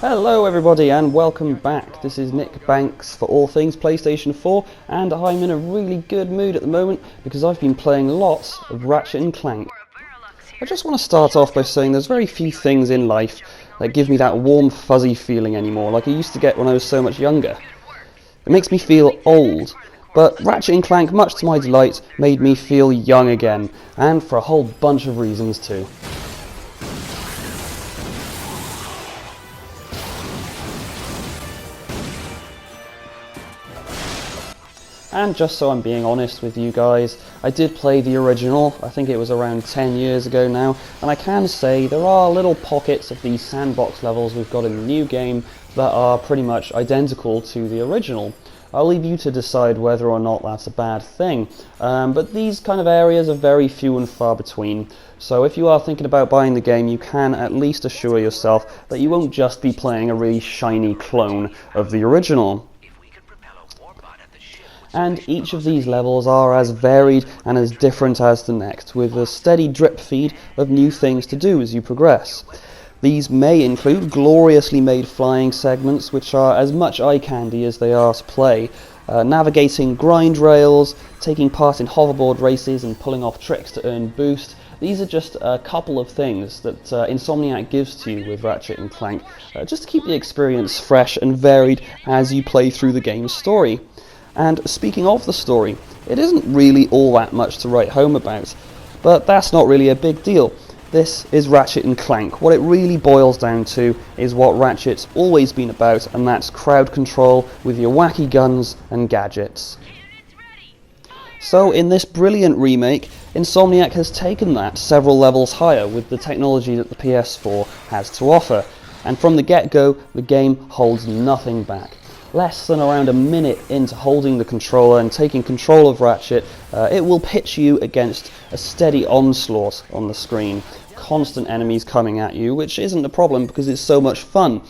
Hello everybody and welcome back. This is Nick Banks for All Things PlayStation 4 and I'm in a really good mood at the moment because I've been playing lots of Ratchet & Clank. I just want to start off by saying there's very few things in life that give me that warm fuzzy feeling anymore like I used to get when I was so much younger. It makes me feel old, but Ratchet & Clank, much to my delight, made me feel young again, and for a whole bunch of reasons too. And just so I'm being honest with you guys, I did play the original, I think it was around 10 years ago now, and I can say there are little pockets of these sandbox levels we've got in the new game that are pretty much identical to the original. I'll leave you to decide whether or not that's a bad thing, but these kind of areas are very few and far between, so if you are thinking about buying the game, you can at least assure yourself that you won't just be playing a really shiny clone of the original. And each of these levels are as varied and as different as the next, with a steady drip feed of new things to do as you progress. These may include gloriously made flying segments, which are as much eye candy as they are to play, navigating grind rails, taking part in hoverboard races and pulling off tricks to earn boost. These are just a couple of things that Insomniac gives to you with Ratchet & Clank, just to keep the experience fresh and varied as you play through the game's story. And speaking of the story, it isn't really all that much to write home about, but that's not really a big deal. This is Ratchet & Clank. What it really boils down to is what Ratchet's always been about, and that's crowd control with your wacky guns and gadgets. So in this brilliant remake, Insomniac has taken that several levels higher with the technology that the PS4 has to offer, and from the get-go, the game holds nothing back. Less than around a minute into holding the controller and taking control of Ratchet, it will pitch you against a steady onslaught on the screen. Constant enemies coming at you, which isn't a problem because it's so much fun.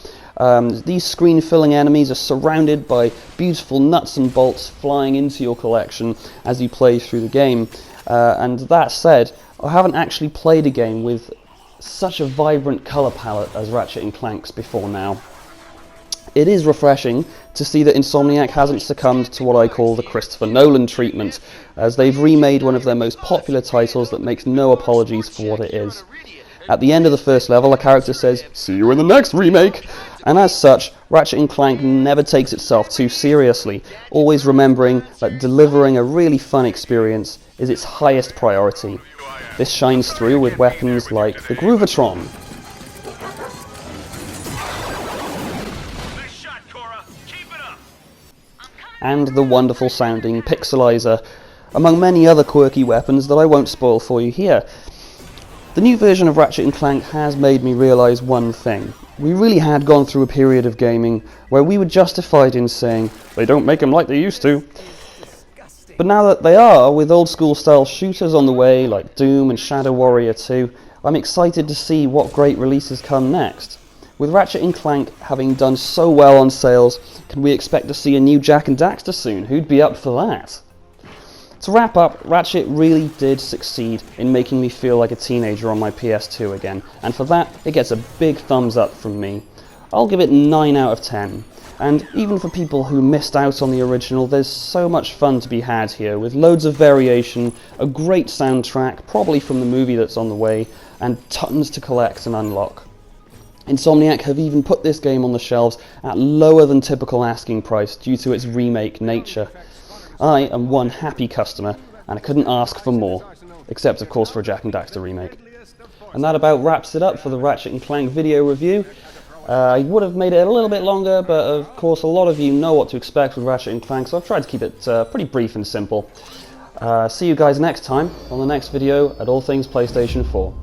These screen-filling enemies are surrounded by beautiful nuts and bolts flying into your collection as you play through the game. And that said, I haven't actually played a game with such a vibrant colour palette as Ratchet & Clank's before now. It is refreshing to see that Insomniac hasn't succumbed to what I call the Christopher Nolan treatment, as they've remade one of their most popular titles that makes no apologies for what it is. At the end of the first level, a character says, "See you in the next remake!" And as such, Ratchet & Clank never takes itself too seriously, always remembering that delivering a really fun experience is its highest priority. This shines through with weapons like the Groovatron, and the wonderful sounding Pixelizer, among many other quirky weapons that I won't spoil for you here. The new version of Ratchet & Clank has made me realise one thing. We really had gone through a period of gaming where we were justified in saying, they don't make them like they used to. But now that they are, with old school style shooters on the way like Doom and Shadow Warrior 2, I'm excited to see what great releases come next. With Ratchet & Clank having done so well on sales, can we expect to see a new Jak and Daxter soon? Who'd be up for that? To wrap up, Ratchet really did succeed in making me feel like a teenager on my PS2 again, and for that, it gets a big thumbs up from me. I'll give it 9 out of 10. And even for people who missed out on the original, there's so much fun to be had here, with loads of variation, a great soundtrack, probably from the movie that's on the way, and tons to collect and unlock. Insomniac have even put this game on the shelves at lower than typical asking price due to its remake nature. I am one happy customer, and I couldn't ask for more, except of course for a Jak and Daxter remake. And that about wraps it up for the Ratchet & Clank video review. I would have made it a little bit longer, but of course a lot of you know what to expect with Ratchet & Clank, so I've tried to keep it pretty brief and simple. See you guys next time on the next video at All Things PlayStation 4.